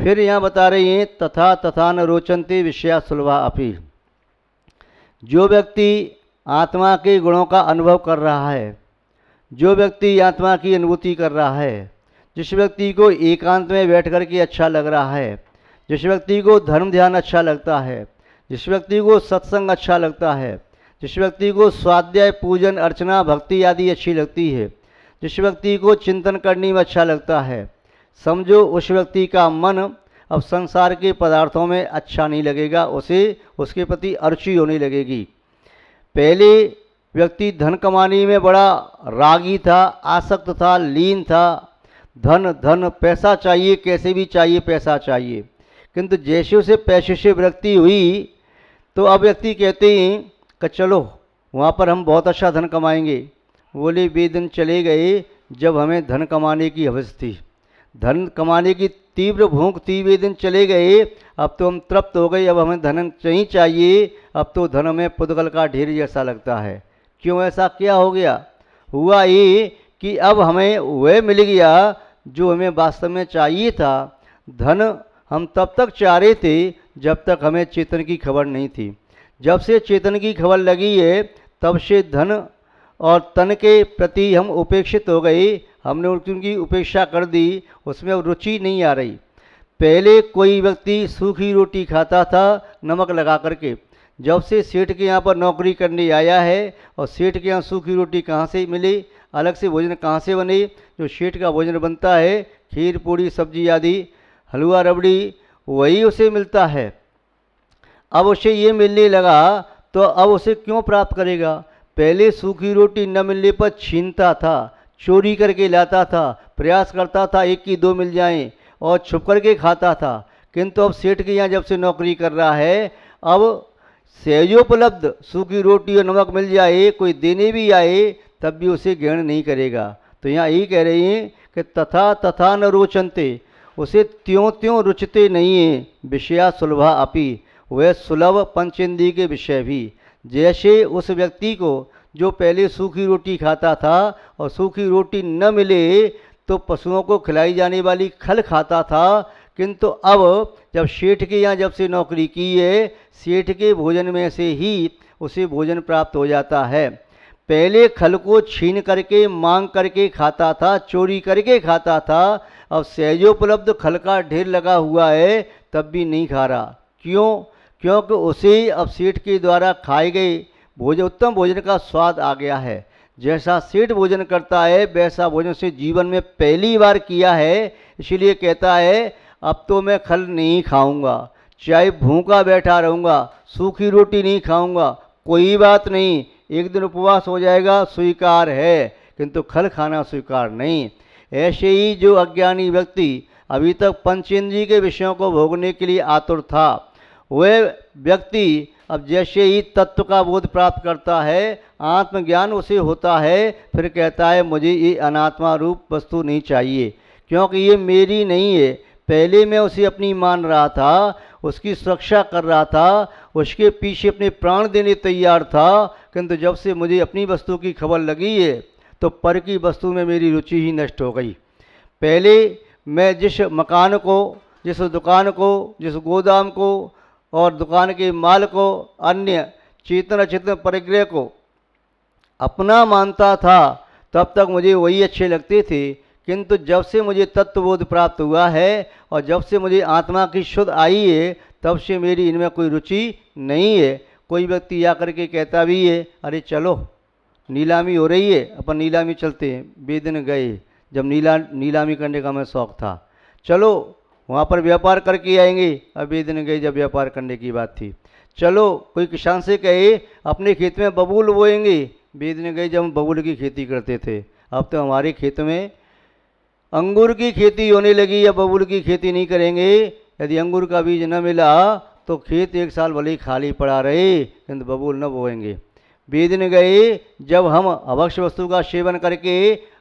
फिर यहाँ बता रही हैं तथा तथा न रोचन्ते विषया सुलभा अपि। जो व्यक्ति आत्मा के गुणों का अनुभव कर रहा है, जो व्यक्ति आत्मा की अनुभूति कर रहा है, जिस व्यक्ति को एकांत में बैठ कर के अच्छा लग रहा है, जिस व्यक्ति को धर्म ध्यान अच्छा लगता है, जिस व्यक्ति को सत्संग अच्छा लगता है, जिस व्यक्ति को स्वाध्याय पूजन अर्चना भक्ति आदि अच्छी लगती है, जिस व्यक्ति को चिंतन करने में अच्छा लगता है, समझो उस व्यक्ति का मन अब संसार के पदार्थों में अच्छा नहीं लगेगा, उसे उसके प्रति अरुचि होने लगेगी। पहले व्यक्ति धन कमाने में बड़ा रागी था, आसक्त था, लीन था, धन धन पैसा चाहिए, कैसे भी चाहिए पैसा चाहिए। किंतु जैसे उसे पैसे से विरक्ति हुई तो अब व्यक्ति कहते हैं कि चलो वहाँ पर हम बहुत अच्छा धन कमाएंगे। बोले वे दिन चले गए जब हमें धन कमाने की हवस थी, धन कमाने की तीव्र भूख थी, वे दिन चले गए। अब तो हम तृप्त हो गए, अब हमें धन नहीं चाहिए। अब तो धन में पुद्गल का ढेर जैसा लगता है। क्यों ऐसा क्या हो गया? हुआ ये कि अब हमें वह मिल गया जो हमें वास्तव में चाहिए था। धन हम तब तक चाह रहे थे जब तक हमें चेतन की खबर नहीं थी। जब से चेतन की खबर लगी है तब से धन और तन के प्रति हम उपेक्षित हो गए, हमने उनकी उपेक्षा कर दी, उसमें अब रुचि नहीं आ रही। पहले कोई व्यक्ति सूखी रोटी खाता था नमक लगा करके, जब से सेठ के यहाँ पर नौकरी करने आया है और सेठ के यहाँ सूखी रोटी कहाँ से मिले, अलग से भोजन कहाँ से बने? जो सेठ का भोजन बनता है खीर पूड़ी सब्जी आदि हलवा रबड़ी वही उसे मिलता है। अब उसे ये मिलने लगा तो अब उसे क्यों प्राप्त करेगा? पहले सूखी रोटी न मिलने पर छीनता था, चोरी करके लाता था, प्रयास करता था एक की दो मिल जाएं और छुप करके खाता था। किंतु अब सेठ के यहाँ जब से नौकरी कर रहा है, अब सहजोपलब्ध सूखी रोटी और नमक मिल जाए, कोई देने भी आए तब भी उसे ग्रहण नहीं करेगा। तो यहाँ यही कह रही हैं कि तथा तथा न रोचन्ते, उसे त्यों त्यों रुचते नहीं है। विषया सुलभा अपि, वह सुलभ पंचेंद्रिय के विषय भी। जैसे उस व्यक्ति को जो पहले सूखी रोटी खाता था और सूखी रोटी न मिले तो पशुओं को खिलाई जाने वाली खल खाता था, किंतु अब जब सेठ के यहाँ जब से नौकरी की है, सेठ के भोजन में से ही उसे भोजन प्राप्त हो जाता है। पहले खल को छीन करके मांग करके खाता था, चोरी करके खाता था, अब सहजोपलब्ध खल का ढेर लगा हुआ है तब भी नहीं खा रहा। क्यों? क्योंकि उसे अब सेठ के द्वारा खाए गए भोजन उत्तम भोजन का स्वाद आ गया है। जैसा सेठ भोजन करता है वैसा भोजन से जीवन में पहली बार किया है, इसीलिए कहता है अब तो मैं खल नहीं खाऊंगा, चाहे भूखा बैठा रहूँगा, सूखी रोटी नहीं खाऊंगा, कोई बात नहीं, एक दिन उपवास हो जाएगा स्वीकार है, किंतु खल खाना स्वीकार नहीं। ऐसे ही जो अज्ञानी व्यक्ति अभी तक पंचेंद्रिय के विषयों को भोगने के लिए आतुर था, वह व्यक्ति अब जैसे ही तत्व का बोध प्राप्त करता है, आत्मज्ञान उसे होता है, फिर कहता है मुझे ये अनात्मा रूप वस्तु नहीं चाहिए, क्योंकि ये मेरी नहीं है। पहले मैं उसे अपनी मान रहा था, उसकी सुरक्षा कर रहा था, उसके पीछे अपने प्राण देने तैयार था, किंतु जब से मुझे अपनी वस्तु की खबर लगी है तो पर की वस्तु में मेरी रुचि ही नष्ट हो गई। पहले मैं जिस मकान को, जिस दुकान को, जिस गोदाम को और दुकान के माल को, अन्य चेतन अचेतन परिग्रह को अपना मानता था, तब तक मुझे वही अच्छे लगते थे। किंतु जब से मुझे तत्वबोध प्राप्त हुआ है और जब से मुझे आत्मा की शुद्ध आई है, तब से मेरी इनमें कोई रुचि नहीं है। कोई व्यक्ति आकर के कहता भी है अरे चलो नीलामी हो रही है, अपन नीलामी चलते हैं। बेदिन गए जब नीलामी करने का मैं शौक़ था, चलो वहाँ पर व्यापार करके आएंगे। अब बेदिन गए जब व्यापार करने की बात थी, चलो कोई किसान से कहे अपने खेत में बबूल बोएंगे। बेदिन गए जब हम बबूल की खेती करते थे, अब तो हमारे खेत में अंगूर की खेती होने लगी, या बबूल की खेती नहीं करेंगे। यदि अंगूर का बीज न मिला तो खेत एक साल भले ही खाली पड़ा रहे, किंतु बबूल न बोएंगे। बेदिन गए जब हम अभक्ष्य वस्तु का सेवन करके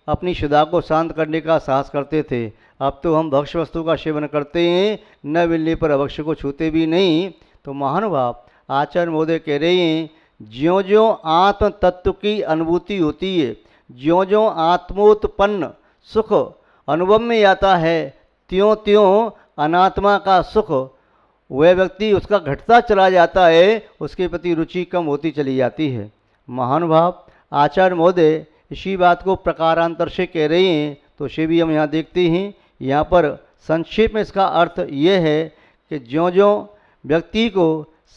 अपनी शुदा को शांत करने का साहस करते थे, अब तो हम भक्ष्य वस्तु का सेवन करते हैं, न मिलने पर अभक्ष्य को छूते भी नहीं। तो महानुभाव आचार्य महोदय कह रहे हैं, ज्यों ज्यों आत्म तत्व की अनुभूति होती है, ज्यों ज्यों आत्मोत्पन्न सुख अनुभव में आता है, त्यों त्यों अनात्मा का सुख वह व्यक्ति उसका घटता चला जाता है, उसके प्रति रुचि कम होती चली जाती है। महानुभाव आचार्य महोदय इसी बात को प्रकारांतर से कह रहे हैं, तो उसे भी हम यहाँ देखते हैं। यहाँ पर संक्षेप में इसका अर्थ ये है कि ज्यों ज्यों व्यक्ति को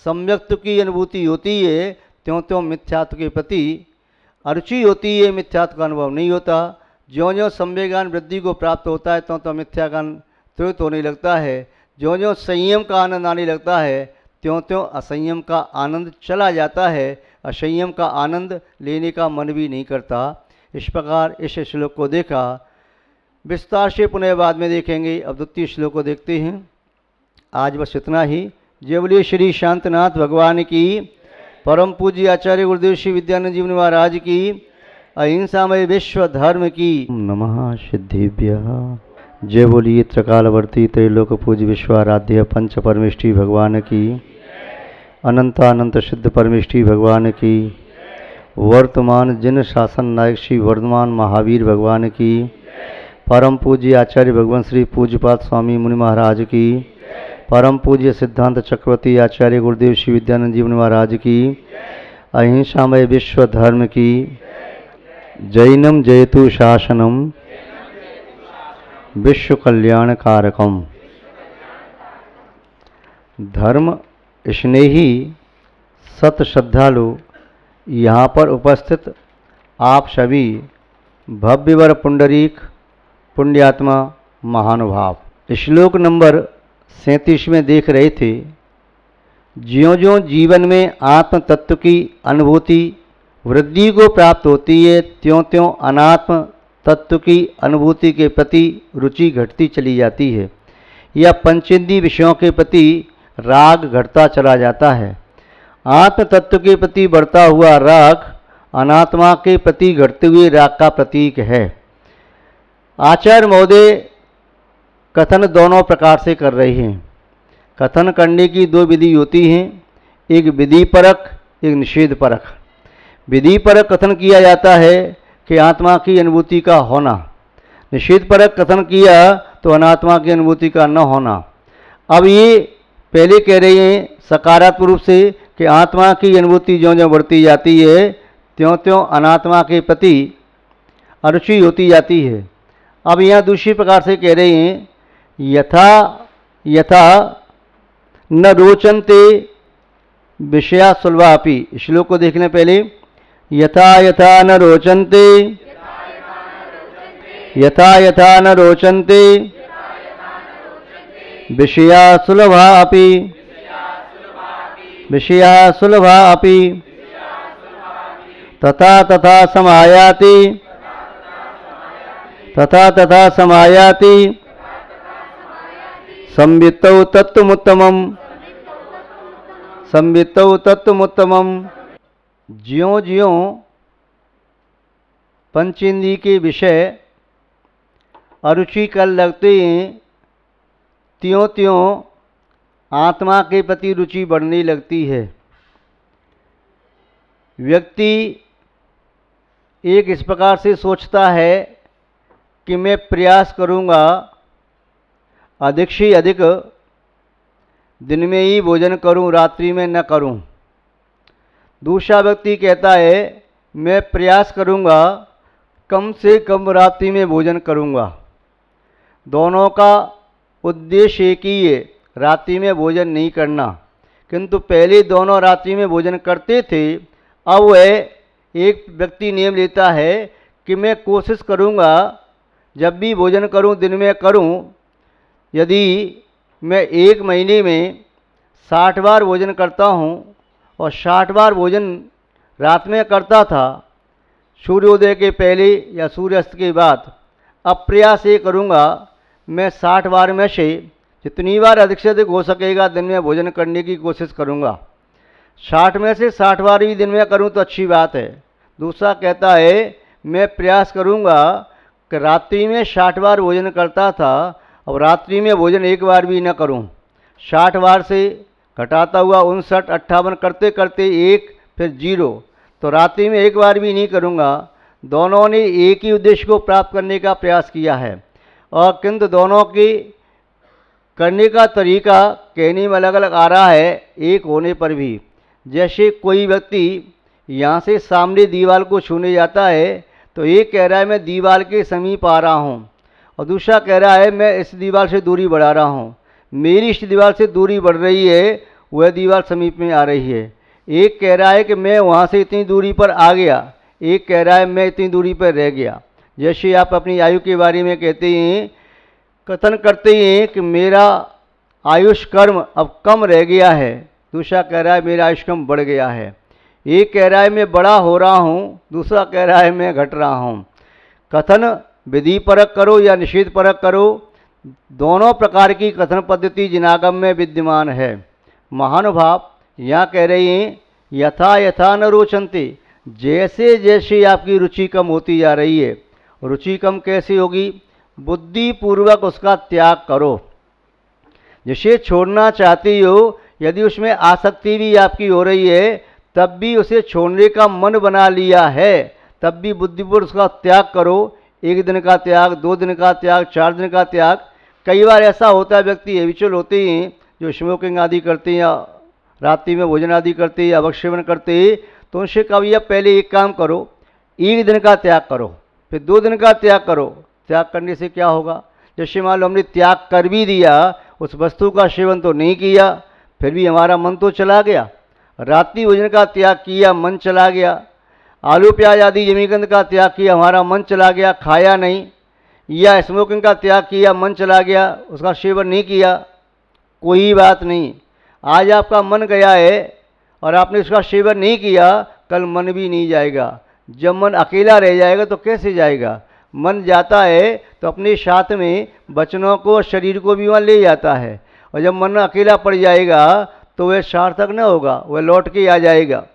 सम्यक्त्व की अनुभूति होती है, त्यों त्यों मिथ्यात्व के प्रति अरुचि होती है, मिथ्यात्व का अनुभव नहीं होता। ज्यों ज्यों सम्यक ज्ञान वृद्धि को प्राप्त होता है, त्यों त्यों मिथ्या ज्ञान त्रुट होने लगता है। ज्यों ज्यों संयम का आनंद आने लगता है, त्यों त्यों असंयम का आनंद चला जाता है। असंयम का आनंद लेने का मन भी नहीं करता। इस प्रकार इस श्लोक को देखा, विस्तार से पुनः बाद में देखेंगे। अब द्वितीय श्लोक को देखते हैं। आज बस इतना ही। जय बोलिए श्री शांतनाथ भगवान की, परम पूज्य आचार्य गुरुदेव श्री विद्यानंद जी महाराज की, अहिंसामय विश्व धर्म की नमः सिद्धिभ्यः। जय बोलिए त्रिकालवर्ती त्रैलोक पूज्य विश्वाराध्य पंच परमेष्ठी भगवान की, अनंतानंत सिद्ध परमेष्ठी भगवान की, वर्तमान जिन शासन नायक श्री वर्धमान महावीर भगवान की, परम पूज्य आचार्य भगवान श्री पूज्यपाद स्वामी मुनि महाराज की, परम पूज्य सिद्धांत चक्रवर्ती आचार्य गुरुदेव श्री विद्यानंद जी महाराज की, अहिंसामय विश्व धर्म की। जैनम जयतु शासनम विश्व कल्याण कारकम। धर्म स्नेही सत श्रद्धालु यहाँ पर उपस्थित आप सभी भव्यवर पुंडरीक पुण्यात्मा महानुभाव, श्लोक नंबर 37 में देख रहे थे। ज्यों ज्यों जीवन में आत्म तत्व की अनुभूति वृद्धि को प्राप्त होती है, त्यों त्यों अनात्म तत्व की अनुभूति के प्रति रुचि घटती चली जाती है, या पंचेंद्रिय विषयों के प्रति राग घटता चला जाता है। आत्म तत्व के प्रति बढ़ता हुआ राग अनात्मा के प्रति घटते हुए राग का प्रतीक है। आचार्य महोदय कथन दोनों प्रकार से कर रहे हैं। कथन करने की दो विधि होती हैं, एक विधि परक, एक निषेध परक। विधि परक कथन किया जाता है कि आत्मा की अनुभूति का होना, निषेध परक कथन किया तो अनात्मा की अनुभूति का न होना। अब ये पहले कह रहे हैं सकारात्मक रूप से कि आत्मा की अनुभूति ज्यों ज्यों बढ़ती जाती है, त्यों त्यों अनात्मा के प्रति अरुचि होती जाती है। अब यहाँ दूसरी प्रकार से कह रहे हैं, यथा यथा न रोचन्ते विषया सुलभापि। श्लोक को देखने पहले, यथा यथा न रोचन्ते, यथा यथा न रोचन्ते विषया सुलभा अपि, विषया सुलभा अपि तथा तथा समायाति, तथा तथा समायाति संवित्तौ तत्त्वमुत्तमम्, संवित्तौ तत्त्वमुत्तमम्। ज्यों ज्यों पंचेंद्रिय के विषय अरुचिकर लगते हैं, त्यों त्यों आत्मा के प्रति रुचि बढ़ने लगती है। व्यक्ति एक इस प्रकार से सोचता है कि मैं प्रयास करूँगा अधिक से अधिक दिन में ही भोजन करूँ, रात्रि में न करूँ। दूसरा व्यक्ति कहता है मैं प्रयास करूँगा कम से कम रात्रि में भोजन करूँगा। दोनों का उद्देश्य एक ही है, रात्रि में भोजन नहीं करना। किंतु पहले दोनों रात्रि में भोजन करते थे, अब वह एक व्यक्ति नियम लेता है कि मैं कोशिश करूँगा जब भी भोजन करूँ दिन में करूँ। यदि मैं एक महीने में 60 बार भोजन करता हूँ और 60 बार भोजन रात में करता था, सूर्योदय के पहले या सूर्यास्त के बाद, अब प्रयास ये करूँगा मैं 60 बार में से जितनी बार अधिक से अधिक हो सकेगा दिन में भोजन करने की कोशिश करूँगा। 60 में से 60 बार भी दिन में करूँ तो अच्छी बात है। दूसरा कहता है मैं प्रयास करूँगा कि रात्रि में 60 बार भोजन करता था, अब रात्रि में भोजन एक बार भी न करूँ। 60 बार से घटाता हुआ 59, 58 करते करते 1 फिर 0, तो रात्रि में एक बार भी नहीं करूँगा। दोनों ने एक ही उद्देश्य को प्राप्त करने का प्रयास किया है, और किंतु दोनों की करने का तरीका कहने में अलग अलग आ रहा है एक होने पर भी। जैसे कोई व्यक्ति यहाँ से सामने दीवार को छूने जाता है तो एक कह रहा है मैं दीवार के समीप आ रहा हूँ, और दूसरा कह रहा है मैं इस दीवार से दूरी बढ़ा रहा हूँ। मेरी इस दीवार से दूरी बढ़ रही है, वह दीवार समीप में आ रही है। एक कह रहा है कि मैं वहाँ से इतनी दूरी पर आ गया, एक कह रहा है मैं इतनी दूरी पर रह गया। जैसे आप अपनी आयु के बारे में कहते हैं, कथन करते हैं कि मेरा आयुष कर्म अब कम रह गया है, दूसरा कह रहा है मेरा आयुष कर्म बढ़ गया है। एक कह रहा है मैं बड़ा हो रहा हूँ, दूसरा कह रहा है मैं घट रहा हूँ। कथन विधि परक करो या निषेध परक करो, दोनों प्रकार की कथन पद्धति जिनागम में विद्यमान है। महानुभाव यहाँ कह रहे हैं यथा यथा न रोचन्ते, जैसे जैसे आपकी रुचि कम होती जा रही है। रुचि कम कैसे होगी? बुद्धिपूर्वक उसका त्याग करो। जिसे छोड़ना चाहती हो, यदि उसमें आसक्ति भी आपकी हो रही है, तब भी उसे छोड़ने का मन बना लिया है, तब भी बुद्धिपूर्वक उसका त्याग करो। 1 दिन का त्याग, 2 दिन का त्याग, 4 दिन का त्याग। कई बार ऐसा होता है व्यक्ति हैबिचुअल होते हैं जो स्मोकिंग आदि करते हैं या रात्रि में भोजन आदि करते हैं या अवक्षेपण करते हैं, तो उनसे कभी आप पहले एक काम करो, 1 दिन का त्याग करो, फिर 2 दिन का त्याग करो। त्याग करने से क्या होगा? जैसे मान लो हमने त्याग कर भी दिया, उस वस्तु का सेवन तो नहीं किया, फिर भी हमारा मन तो चला गया। रात्रि भोजन का त्याग किया, मन चला गया। आलू प्याज आदि जमीगंध का त्याग किया, हमारा मन चला गया, खाया नहीं। या स्मोकिंग का त्याग किया, मन चला गया, उसका सेवन नहीं किया, कोई बात नहीं। आज आपका मन गया है और आपने उसका सेवन नहीं किया, कल मन भी नहीं जाएगा। जब मन अकेला रह जाएगा तो कैसे जाएगा? मन जाता है तो अपने साथ में वचनों को, शरीर को भी वहाँ ले जाता है, और जब मन अकेला पड़ जाएगा तो वह सार्थक न होगा, वह लौट के आ जाएगा।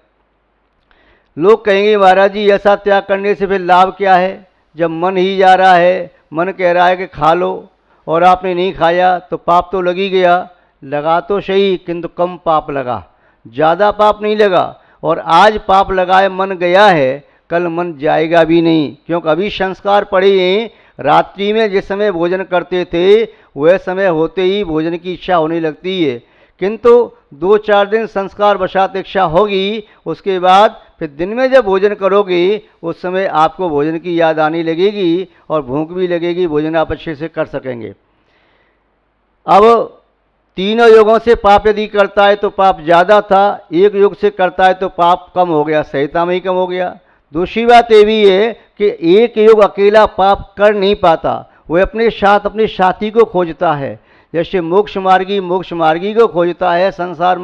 लोग कहेंगे महाराज जी ऐसा त्याग करने से फिर लाभ क्या है? जब मन ही जा रहा है, मन कह रहा है कि खा लो और आपने नहीं खाया तो पाप तो लग ही गया। लगा तो सही, किंतु कम पाप लगा, ज़्यादा पाप नहीं लगा। और आज पाप लगाए मन गया है, कल मन जाएगा भी नहीं, क्योंकि अभी संस्कार पड़े हैं। रात्रि में जिस समय भोजन करते थे वह समय होते ही भोजन की इच्छा होने लगती है, किंतु 2-4 दिन संस्कार वशात इच्छा होगी, उसके बाद फिर दिन में जब भोजन करोगे उस समय आपको भोजन की याद आने लगेगी और भूख भी लगेगी, भोजन आप अच्छे से कर सकेंगे। अब तीनों योगों से पाप यदि करता है तो पाप ज़्यादा था, एक योग से करता है तो पाप कम हो गया, संहिता में ही कम हो गया। दूसरी बात ये भी है कि एक योग अकेला पाप कर नहीं पाता, वह अपने साथ अपने साथी को खोजता है। जैसे मोक्ष मार्गी को खोजता है, संसार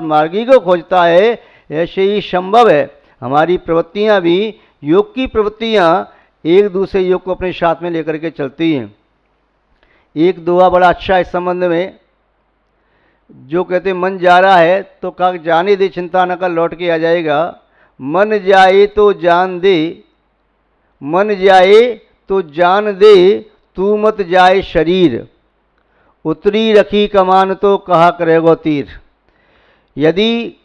मार्गी को खोजता है, ऐसे ही संभव है हमारी प्रवृत्तियाँ भी, योग की प्रवृत्तियाँ एक दूसरे योग को अपने साथ में लेकर के चलती हैं। एक दोहा बड़ा अच्छा इस संबंध में, जो कहते मन जा रहा है तो कहा जाने दे, चिंता न कर, लौट के आ जाएगा। मन जाए तो जान दे, मन जाए तो जान दे, तू मत जाए शरीर, उतरी रखी कमान तो कहा करेगो तीर। यदि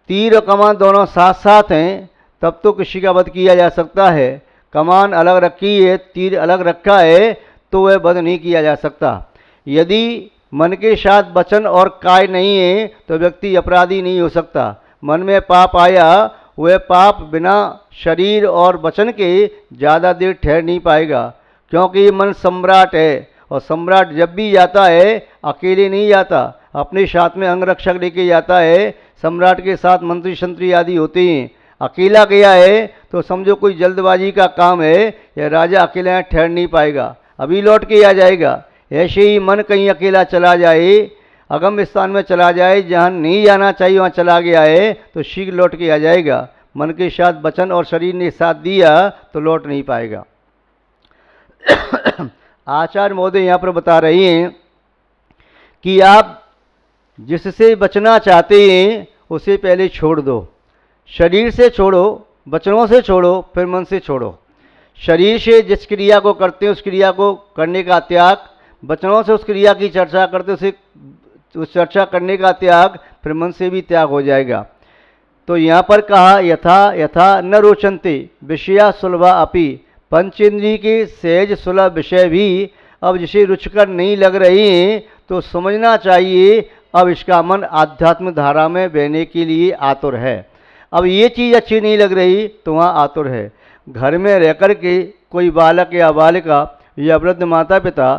तीर और कमान दोनों साथ साथ हैं तब तो किसी का वध किया जा सकता है। कमान अलग रखी है, तीर अलग रखा है, तो वह वध नहीं किया जा सकता। यदि मन के साथ वचन और काय नहीं है तो व्यक्ति अपराधी नहीं हो सकता। मन में पाप आया, वह पाप बिना शरीर और वचन के ज़्यादा देर ठहर नहीं पाएगा, क्योंकि मन सम्राट है, और सम्राट जब भी जाता है अकेले नहीं जाता, अपने साथ में अंगरक्षक लेके जाता है। सम्राट के साथ मंत्री शंत्री आदि होते हैं। अकेला गया है तो समझो कोई जल्दबाजी का काम है, या राजा अकेला यहाँ ठहर नहीं पाएगा, अभी लौट के आ जाएगा। ऐसे ही मन कहीं अकेला चला जाए, अगम स्थान में चला जाए, जहाँ नहीं जाना चाहिए वहाँ चला गया है, तो शीघ्र लौट के आ जाएगा। मन के साथ वचन और शरीर ने साथ दिया तो लौट नहीं पाएगा। आचार्य महोदय यहाँ पर बता रहे हैं कि आप जिससे बचना चाहते हैं उसे पहले छोड़ दो। शरीर से छोड़ो, वचनों से छोड़ो, फिर मन से छोड़ो। शरीर से जिस क्रिया को करते हैं उस क्रिया को करने का त्याग, वचनों से उस क्रिया की चर्चा करते उसे उस चर्चा करने का त्याग, फिर मन से भी त्याग हो जाएगा। तो यहाँ पर कहा यथा यथा न रोचन्ते विषया सुलभा अपि, पंचेंद्रिय के सहज सुलभ विषय भी अब जिसे रुचिकर नहीं लग रही तो समझना चाहिए अब इसका मन आध्यात्म धारा में बहने के लिए आतुर है। अब ये चीज़ अच्छी नहीं लग रही तो वहाँ आतुर है। घर में रह कर के कोई बालक या बालिका या वृद्ध माता पिता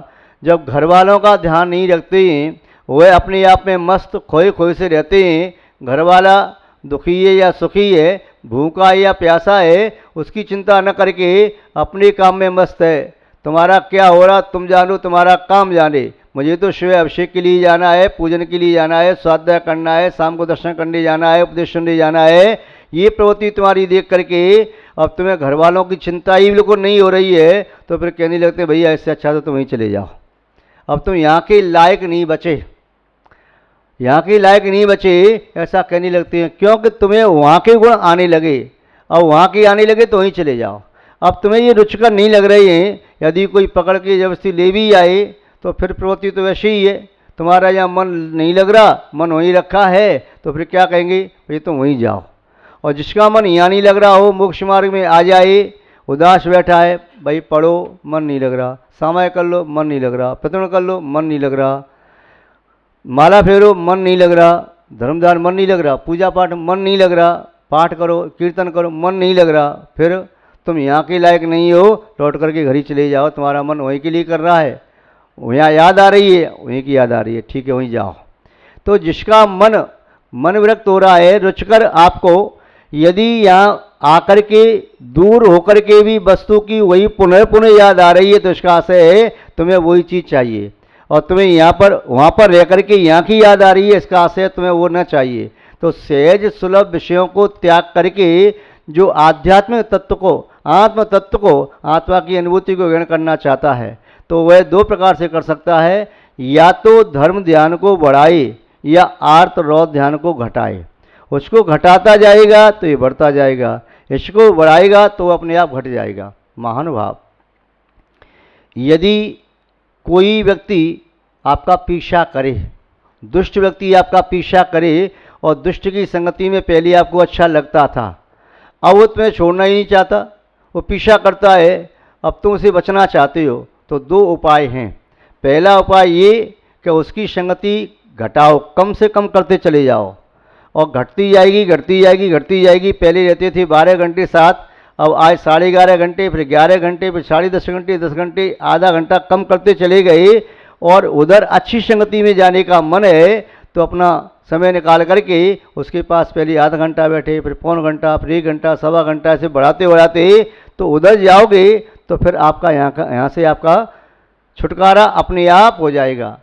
जब घर वालों का ध्यान नहीं रखते हैं, वह अपने आप में मस्त खोए खोए से रहते हैं, घर वाला दुखी है या सुखी है, भूखा है या प्यासा है, उसकी चिंता न करके अपने काम में मस्त है। तुम्हारा क्या हो रहा तुम जानो, तुम्हारा काम जाने, मुझे तो शिव अभिषेक के लिए जाना है, पूजन के लिए जाना है, स्वाध्याय करना है, शाम को दर्शन करने जाना है, उपदेश सुनने जाना है। ये प्रवृत्ति तुम्हारी देख करके अब तुम्हें घर वालों की चिंता ही बिल्कुल नहीं हो रही है, तो फिर कहने लगते भैया इससे अच्छा तो तुम वहीं चले जाओ, अब तुम यहाँ के लायक नहीं बचे, यहाँ के लायक नहीं बचे, ऐसा कहने लगते हैं। क्योंकि तुम्हें वहाँ के गुण आने लगे, अब वहाँ के आने लगे तो वहीं चले जाओ। अब तुम्हें ये रुचिकर नहीं लग रही है, यदि कोई पकड़ के जबरदस्ती ले भी आए तो फिर प्रवृत्ति तो वैसे ही है। तुम्हारा यहाँ मन नहीं लग रहा, मन वहीं रखा है, तो फिर क्या कहेंगे भाई तुम वहीं जाओ। और जिसका मन यहाँ नहीं लग रहा हो, मोक्ष मार्ग में आ जाए, उदास बैठा है, भाई पढ़ो मन नहीं लग रहा, समय कर लो मन नहीं लग रहा, प्रतरण कर लो मन नहीं लग रहा, माला फेरो मन नहीं लग रहा, धर्मदान मन नहीं लग रहा, पूजा पाठ मन नहीं लग रहा, पाठ करो कीर्तन करो मन नहीं लग रहा, फिर तुम यहाँ के लायक नहीं हो, लौट करके घर ही चले जाओ। तुम्हारा मन वहीं के लिए कर रहा है, यहाँ याद आ रही है, वहीं की याद आ रही है, ठीक है वहीं जाओ। तो जिसका मन विरक्त हो रहा है, रुचकर आपको यदि यहाँ आकर के दूर होकर के भी वस्तु की वही पुनः पुनः याद आ रही है, तो इसका आशय है तुम्हें वही चीज़ चाहिए। और तुम्हें यहाँ पर वहाँ पर रह करके यहाँ की याद आ रही है, इसका आशय तुम्हें वो न चाहिए। तो सहज सुलभ विषयों को त्याग करके जो आध्यात्मिक तत्व को, आत्म तत्व को, आत्मा की अनुभूति को ग्रहण करना चाहता है, तो वह दो प्रकार से कर सकता है, या तो धर्म ध्यान को बढ़ाए या आर्त रौद्र ध्यान को घटाए। उसको घटाता जाएगा तो ये बढ़ता जाएगा, इसको बढ़ाएगा तो अपने आप घट जाएगा। महानुभाव, यदि कोई व्यक्ति आपका पीछा करे, दुष्ट व्यक्ति आपका पीछा करे, और दुष्ट की संगति में पहले आपको अच्छा लगता था, अब वो तुम्हें छोड़ना ही नहीं चाहता, वो पीछा करता है, अब तुम उसे बचना चाहते हो, तो दो उपाय हैं। पहला उपाय ये कि उसकी संगति घटाओ, कम से कम करते चले जाओ, और घटती जाएगी घटती जाएगी घटती जाएगी। पहले रहते थे 12 घंटे साथ, अब आज 11.5 घंटे, फिर 11 घंटे, फिर 10.5 घंटे, 10 घंटे, आधा घंटा कम करते चले गए। और उधर अच्छी संगति में जाने का मन है तो अपना समय निकाल करके उसके पास पहले आधा घंटा बैठे, फिर पौन घंटा, फिर 1 घंटा, सवा घंटा, ऐसे बढ़ाते बढ़ाते तो उधर जाओगे तो फिर आपका यहाँ से आपका छुटकारा अपने आप हो जाएगा।